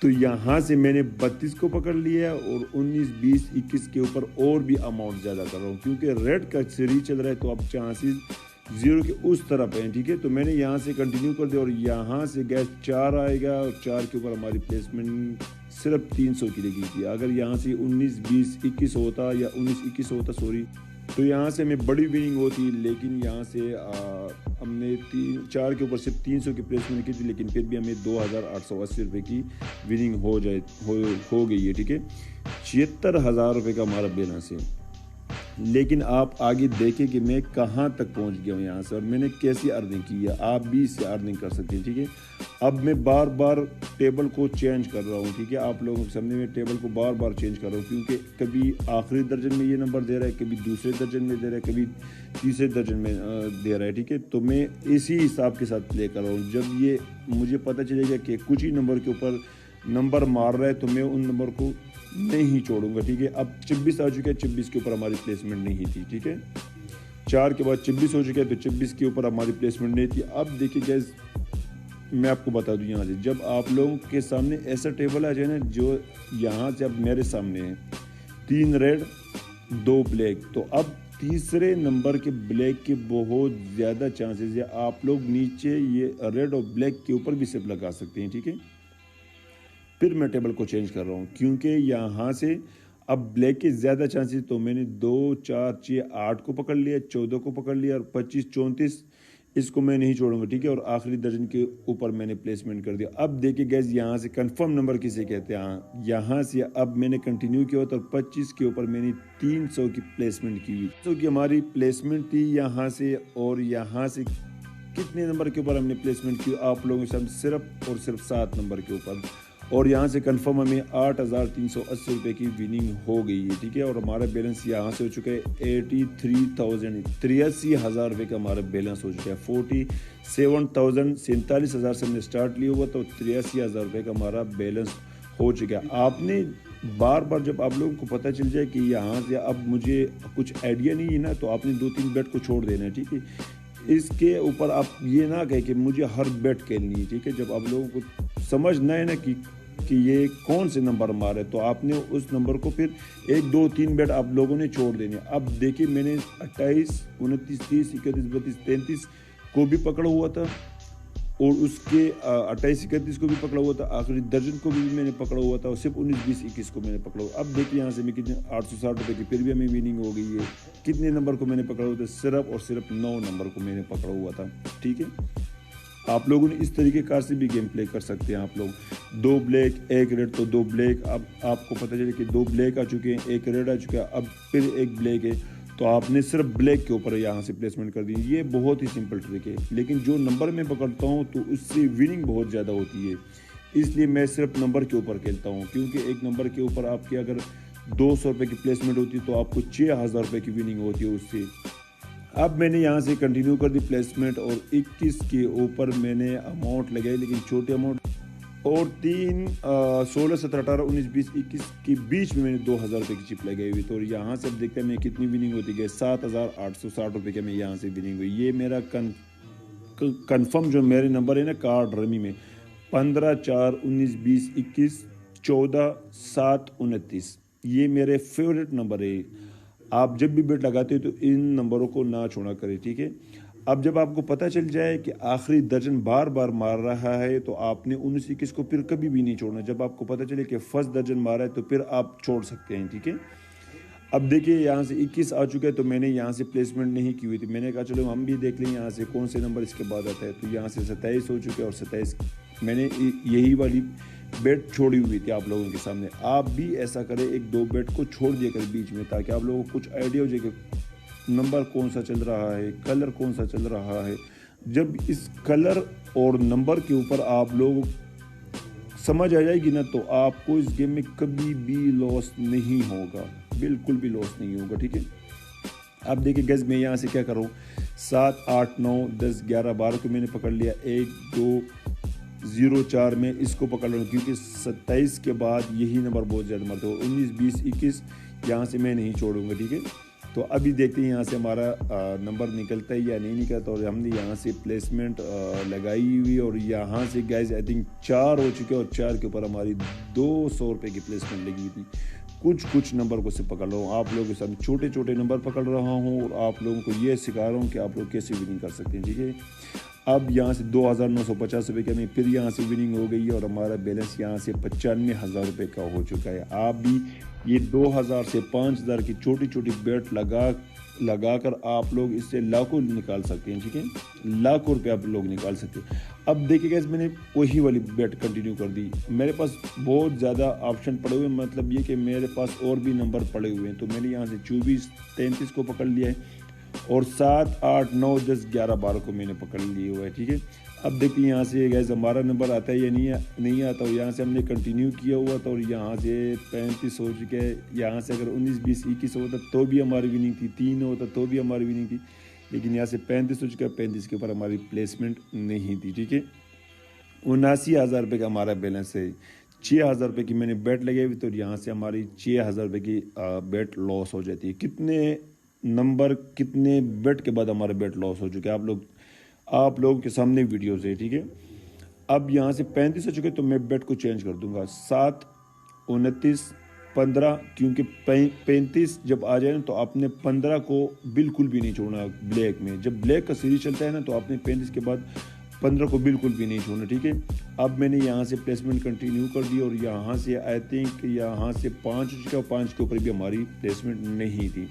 تو یہاں سے میں نے 32 کو پکڑ لیا اور 19 20 21 کے اوپر اور بھی اماؤنٹ زیادہ کر رہا ہوں کیونکہ ریڈ کا سیریز چل رہا ہے تو اب چانسز زیرو کے اس طرف ہیں. ٹھیک ہے, تو میں نے یہاں سے کنٹینیو کر دیا اور یہاں سے گیس 4 آئے گا اور 4 کے اوپر ہماری پلیسمنٹ صرف 300 کی لگی تھی. اگر یہاں سے 19 20 21 ہوتا یا 19 21 ہوتا سوری, تو یہاں سے ہمیں بڑی وننگ ہوتی, لیکن یہاں سے ہم نے 4 کے اوپر صرف 300 کی پلیسمنٹ کی تھی, لیکن پھر بھی ہمیں 2880 روپے کی وننگ ہو گئی ہے. ٹھیک ہے, 76,000 روپے کا ہمارا بیلنس ہے. لیکن آپ آگے دیکھیں کہ میں کہاں تک پہنچ گیا ہوں یہاں سے اور میں نے کیسی ارننگ کی ہے. آپ بھی اس سے ارننگ کر سکتے ہیں. ٹھیک ہے, اب میں بار بار ٹیبل کو چینج کر رہا ہوں. ٹھیک ہے, آپ لوگوں کے سامنے میں ٹیبل کو بار بار چینج کر رہا ہوں کیونکہ کبھی آخری درجن میں یہ نمبر دے رہا ہے, کبھی دوسرے درجن میں دے رہا ہے, کبھی تیسرے درجن میں دے رہا ہے. ٹھیک ہے, تو میں اسی حساب کے ساتھ پلے کر رہا ہوں. جب یہ مجھے پتہ چلے گا کہ کچھ ہی نمبر کے اوپر نمبر مار رہا ہے تو میں ان نمبر کو نہیں چھوڑوں گا. ٹھیک ہے, اب 26 آ چکا ہے, 26 کے اوپر ہماری پلیسمنٹ نہیں تھی. ٹھیک ہے, 4 کے بعد 26 ہو چکا ہے تو 26 کے اوپر ہماری پلیسمنٹ نہیں تھی. اب دیکھیے گیس, میں آپ کو بتا دوں یہاں سے جب آپ لوگوں کے سامنے ایسا ٹیبل آ جائے نا جو یہاں سے اب میرے سامنے ہے 3 ریڈ 2 بلیک, تو اب تیسرے نمبر کے بلیک کے بہت زیادہ چانسز ہے. آپ لوگ نیچے یہ ریڈ اور بلیک کے اوپر بھی سپ لگا سکتے ہیں. ٹھیک ہے, پھر میں ٹیبل کو چینج کر رہا ہوں کیونکہ یہاں سے اب بلیک کے زیادہ چانسز, تو میں نے 2 4 6 8 کو پکڑ لیا, 14 کو پکڑ لیا اور 25 34 اس کو میں نہیں چھوڑوں گا. ٹھیک ہے, اور آخری درجن کے اوپر میں نے پلیسمنٹ کر دیا. اب دیکھیں گیس یہاں سے کنفرم نمبر کسے کہتے ہیں. یہاں سے اب میں نے کنٹینیو کیا تو 25 کے اوپر میں نے 300 کی پلیسمنٹ کی ہوئی. 300 کی ہماری پلیسمنٹ تھی یہاں سے, اور یہاں سے کتنے نمبر کے اوپر ہم نے پلیسمنٹ کی آپ لوگوں کے ساتھ صرف اور صرف 7 نمبر کے اوپر, اور یہاں سے کنفرم ہمیں 8,380 روپے کی وننگ ہو گئی ہے. ٹھیک ہے, اور ہمارا بیلنس یہاں سے ہو چکا ہے 83,000 روپے کا ہمارا بیلنس ہو چکا ہے. 47,000 سے ہم نے اسٹارٹ لیا ہوا تو 83,000 روپے کا ہمارا بیلنس ہو چکا ہے. آپ نے بار بار جب آپ لوگوں کو پتہ چل جائے کہ یہاں سے اب مجھے کچھ آئیڈیا نہیں ہے نا, تو آپ نے 2-3 بیٹ کو چھوڑ دینا ہے. ٹھیک ہے, اس کے اوپر آپ یہ نہ کہیں کہ مجھے ہر بیٹ کھیلنی ہے. ٹھیک ہے, جب آپ لوگوں کو سمجھ نہ ہے نا کہ یہ کون سے نمبر مارے تو آپ نے اس نمبر کو پھر 1 2 3 بیٹ آپ لوگوں نے چھوڑ دینے. اب دیکھیں میں نے 28 29 30 31 32 33 کو بھی پکڑا ہوا تھا اور اس کے 28 31 کو بھی پکڑا ہوا تھا, آخری درجن کو بھی میں نے پکڑا ہوا تھا, اور صرف 19 20 21 کو میں نے پکڑا ہوا. اب دیکھیں یہاں سے میں کتنے 860 روپے کی پھر بھی ہمیں وننگ ہو گئی ہے. کتنے نمبر کو میں نے پکڑا ہوا تھا, صرف اور صرف 9 نمبر کو میں نے پکڑا ہوا تھا. ٹھیک ہے, آپ لوگوں نے اس طریقے کار سے بھی گیم پلے کر سکتے ہیں. آپ لوگ 2 بلیک 1 ریڈ, تو 2 بلیک, اب آپ کو پتہ چلے کہ 2 بلیک آ چکے ہیں, 1 ریڈ آ چکا ہے, اب پھر 1 بلیک ہے, تو آپ نے صرف بلیک کے اوپر یہاں سے پلیسمنٹ کر دی. یہ بہت ہی سمپل ٹرک ہے, لیکن جو نمبر میں پکڑتا ہوں تو اس سے وننگ بہت زیادہ ہوتی ہے, اس لیے میں صرف نمبر کے اوپر کھیلتا ہوں. کیونکہ ایک نمبر کے اوپر آپ کی اگر 200 روپے کی پلیسمنٹ ہوتی ہے تو آپ کو 6,000 روپے کی وننگ ہوتی ہے اس سے. اب میں نے یہاں سے کنٹینیو کر دی پلیسمنٹ, اور 21 کے اوپر میں نے اماؤنٹ لگائی, لیکن چھوٹے اماؤنٹ, اور 3 16 17 18 19 20 21 کے بیچ میں نے 2,000 روپے کی چپ لگائی ہوئی. تو یہاں سے اب دیکھتے ہیں میں کتنی وننگ ہوتی گئی. 7,860 روپے کے میں یہاں سے وننگ ہوئی. یہ میرا کنفرم جو میرے نمبر ہے نا کارڈ رمی میں 15 4 19 20 21 14 7 29, یہ میرے فیوریٹ نمبر ہے. آپ جب بھی بیٹ لگاتے ہو تو ان نمبروں کو نہ چھوڑا کرے. ٹھیک ہے, اب جب آپ کو پتہ چل جائے کہ آخری درجن بار بار مار رہا ہے تو آپ نے 19 21 کو پھر کبھی بھی نہیں چھوڑنا. جب آپ کو پتہ چلے کہ فرسٹ درجن مارا ہے تو پھر آپ چھوڑ سکتے ہیں. ٹھیک ہے, اب دیکھیے یہاں سے 21 آ چکا ہے تو میں نے یہاں سے پلیسمنٹ نہیں کی ہوئی تھی. میں نے کہا چلو ہم بھی دیکھ لیں یہاں سے کون سے نمبر اس کے بعد آتا ہے. تو یہاں سے 27 ہو چکے, اور 27 میں نے یہی والی بیٹ چھوڑی ہوئی تھی آپ لوگوں کے سامنے. آپ بھی ایسا کریں, 1 2 بیٹ کو چھوڑ دیا کر بیچ میں, تاکہ آپ لوگوں کو کچھ آئیڈیا ہو جائے کہ نمبر کون سا چل رہا ہے, کلر کون سا چل رہا ہے. جب اس کلر اور نمبر کے اوپر آپ لوگ سمجھ آ جائے گی نا تو آپ کو اس گیم میں کبھی بھی لاس نہیں ہوگا, بالکل بھی لاس نہیں ہوگا. ٹھیک ہے, اب دیکھیں گیس میں یہاں سے کیا کروں, 7 8 9 10 11 12 کو میں نے پکڑ لیا, 1 2 0 4 میں اس کو پکڑ رہا ہوں کیونکہ 27 کے بعد یہی نمبر بہت زیادہ مرتے ہو. 19 20 21 یہاں سے میں نہیں چھوڑوں گا. ٹھیک ہے, تو ابھی دیکھتے ہیں یہاں سے ہمارا نمبر نکلتا ہے یا نہیں نکلتا، اور ہم نے یہاں سے پلیسمنٹ لگائی ہوئی، اور یہاں سے گائز آئی تھنک 4 ہو چکے، اور 4 کے اوپر ہماری 200 روپے کی پلیسمنٹ لگی ہوئی تھی۔ کچھ نمبر کو سے پکڑ رہا ہوں، آپ لوگوں کے ساتھ چھوٹے نمبر پکڑ رہا ہوں، اور آپ لوگوں کو یہ سکھا رہا ہوں کہ آپ لوگ کیسے وننگ کر سکتے ہیں، ٹھیک ہے۔ اب یہاں سے 2,950 روپے کی ہمیں پھر یہاں سے وننگ ہو گئی ہے، اور ہمارا بیلنس یہاں سے 95,000 روپے کا ہو چکا ہے۔ آپ بھی یہ 2,000 سے 5,000 کی چھوٹی بیٹ لگا کر آپ لوگ اس سے لاکھوں نکال سکتے ہیں، ٹھیک ہے، لاکھوں روپے آپ لوگ نکال سکتے ہیں۔ اب دیکھیے گا، میں نے وہی والی بیٹ کنٹینیو کر دی۔ میرے پاس بہت زیادہ آپشن پڑے ہوئے، مطلب یہ کہ میرے پاس اور بھی نمبر پڑے ہوئے ہیں، تو میں نے یہاں سے 24 33 کو پکڑ لیا ہے، اور 7 8 9 10 11 12 کو میں نے پکڑ لیے ہوا ہے، ٹھیک ہے۔ اب دیکھیں یہاں سے گیس ہمارا نمبر آتا ہے یا نہیں آتا، اور یہاں سے ہم نے کنٹینیو کیا ہوا تھا، اور یہاں سے 35 ہو چکے ہیں۔ یہاں سے اگر 19 20 21 ہوتا تو بھی ہماری وننگ تھی، 3 ہوتا تو بھی ہماری وننگ تھی، لیکن یہاں سے 35 ہو چکا ہے، 35 کے اوپر ہماری پلیسمنٹ نہیں تھی، ٹھیک ہے۔ 79,000 روپے کا ہمارا بیلنس ہے۔ 6,000 روپے کی میں نے بیٹ لگائی ہوئی، تو یہاں سے ہماری 6,000 روپے کی بیٹ لاس ہو جاتی ہے۔ کتنے بیٹ کے بعد ہمارا بیٹ لاس ہو چکا ہے، آپ لوگوں کے سامنے ویڈیوز ہے، ٹھیک ہے۔ اب یہاں سے 35 ہو چکے، تو میں بیٹ کو چینج کر دوں گا 7 29 15، کیونکہ 35 جب آ جائے نا تو آپ نے 15 کو بالکل بھی نہیں چھوڑنا بلیک میں۔ جب بلیک کا سیریز چلتا ہے نا تو آپ نے 35 کے بعد 15 کو بالکل بھی نہیں چھوڑنا، ٹھیک ہے۔ اب میں نے یہاں سے پلیسمنٹ کنٹینیو کر دی، اور یہاں سے آئی تھنک یہاں سے 5 ہو چکا، 5 کے اوپر بھی ہماری پلیسمنٹ نہیں تھی،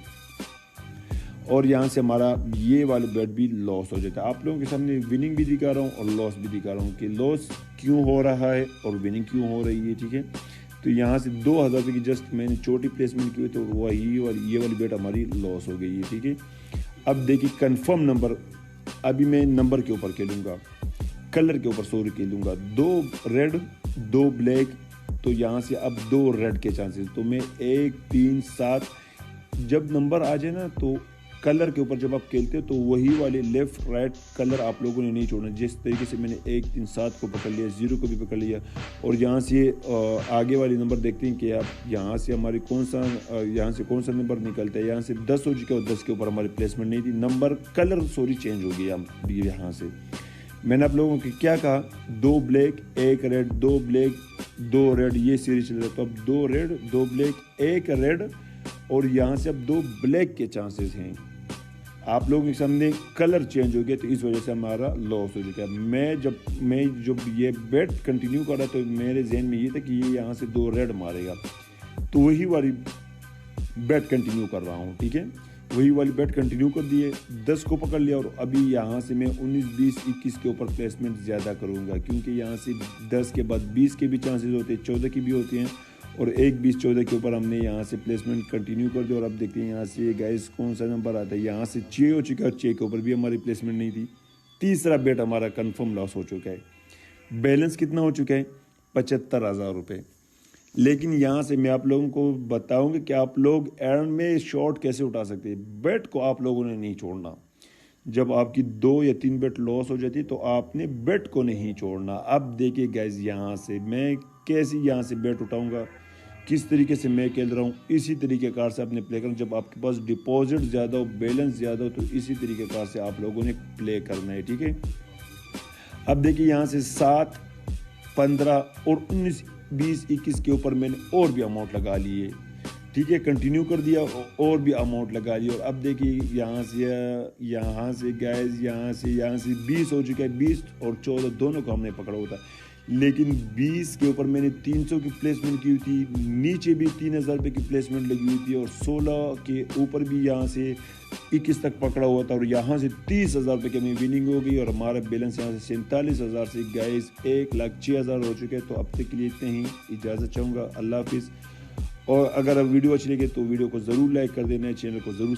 اور یہاں سے ہمارا یہ والا بیٹ بھی لاس ہو جاتا ہے۔ آپ لوگوں کے سامنے وننگ بھی دکھا رہا ہوں اور لاس بھی دکھا رہا ہوں کہ لاس کیوں ہو رہا ہے اور وننگ کیوں ہو رہی ہے، ٹھیک ہے۔ تو یہاں سے 2,000 روپے کی جسٹ میں نے چھوٹی پلیسمنٹ کی ہوئی، تو یہ والی بیٹ ہماری لاس ہو گئی ہے، ٹھیک ہے۔ اب دیکھیے کنفرم نمبر، ابھی میں نمبر کے اوپر کھیلوں گا، کلر کے اوپر کھیلوں گا، 2 ریڈ 2 بلیک، تو یہاں سے اب 2 ریڈ کے چانسز، تو میں 1 3 7 جب نمبر آ جائے نا تو کلر کے اوپر جب آپ کھیلتے ہو تو وہی والے لیفٹ رائٹ کلر آپ لوگوں نے نہیں چھوڑنا۔ جس طریقے سے میں نے 1 3 7 کو پکڑ لیا، 0 کو بھی پکڑ لیا، اور یہاں سے آگے والی نمبر دیکھتے ہیں کہ آپ یہاں سے ہماری کون سا نمبر نکلتا ہے۔ یہاں سے 10 ہو چکا، اور 10 کے اوپر ہماری پلیسمنٹ نہیں تھی، نمبر کلر چینج ہو گیا یہاں سے۔ میں نے آپ لوگوں کو کیا کہا، 2 بلیک 1 ریڈ، 2 بلیک 2 ریڈ، یہ سیریز چل رہا ہے۔ تو اب 2 ریڈ 2 بلیک 1 ریڈ، اور یہاں سے اب 2 بلیک کے چانسز ہیں۔ آپ لوگوں کے سامنے کلر چینج ہو گیا، تو اس وجہ سے ہمارا لاس ہو چکا ہے۔ میں جب یہ بیٹ کنٹینیو کر رہا تو میرے ذہن میں یہ تھا کہ یہ یہاں سے 2 ریڈ مارے گا، تو وہی والی بیٹ کنٹینیو کر رہا ہوں، ٹھیک ہے۔ وہی والی بیٹ کنٹینیو کر دیے، 10 کو پکڑ لیا، اور ابھی یہاں سے میں 19 20 21 کے اوپر پلیسمنٹ زیادہ کروں گا، کیونکہ یہاں سے 10 کے بعد 20 کے بھی چانسز ہوتے ہیں، 14 کی بھی ہوتی ہیں، اور 1 20 14 کے اوپر ہم نے یہاں سے پلیسمنٹ کنٹینیو کر دی۔ اور اب دیکھتے ہیں یہاں سے گائز کون سا نمبر آتا ہے۔ یہاں سے 6 ہو چکا، 6 کے اوپر بھی ہماری پلیسمنٹ نہیں تھی، تیسرا بیٹ ہمارا کنفرم لاس ہو چکا ہے۔ بیلنس کتنا ہو چکا ہے، 75,000 روپے۔ لیکن یہاں سے میں آپ لوگوں کو بتاؤں گا کہ آپ لوگ اینڈ میں شارٹ کیسے اٹھا سکتے ہیں۔ بیٹ کو آپ لوگوں نے نہیں چھوڑنا، جب آپ کی 2 یا 3 بیٹ لاس ہو جاتی تو آپ نے بیٹ کو نہیں چھوڑنا۔ اب دیکھیے گائز یہاں سے میں کیسے یہاں سے بیٹ اٹھاؤں گا، کس طریقے سے میں کھیل رہا ہوں، اسی طریقے کار سے اپنے پلے کرنا۔ جب آپ کے پاس ڈپازٹ زیادہ ہو، بیلنس زیادہ ہو، تو اسی طریقے کار سے آپ لوگوں نے پلے کرنا ہے، ٹھیک ہے۔ اب دیکھیے یہاں سے 7 15 اور 19 20 21 کے اوپر میں نے اور بھی اماؤنٹ لگا لیے، ٹھیک ہے، کنٹینیو کر دیا اور بھی اماؤنٹ لگا لی۔ اور اب دیکھیے یہاں سے گائز یہاں سے 20 ہو چکا ہے، 20 اور 14 دونوں کو ہم نے پکڑا ہوتا، لیکن 20 کے اوپر میں نے 300 کی پلیسمنٹ کی ہوئی تھی، نیچے بھی 3,000 روپے کی پلیسمنٹ لگی ہوئی تھی، اور 16 کے اوپر بھی یہاں سے 21 تک پکڑا ہوا تھا، اور یہاں سے 30,000 روپے کی ہمیں وننگ ہو گئی، اور ہمارا بیلنس یہاں سے 47,000 سے گائز 1,06,000 ہو چکے۔ تو اب تک کے لیے اتنے ہی، اجازت چاہوں گا، اللہ حافظ۔ اور اگر اب ویڈیو اچھی لگے تو ویڈیو کو ضرور لائک کر دینا ہے، چینل کو ضرور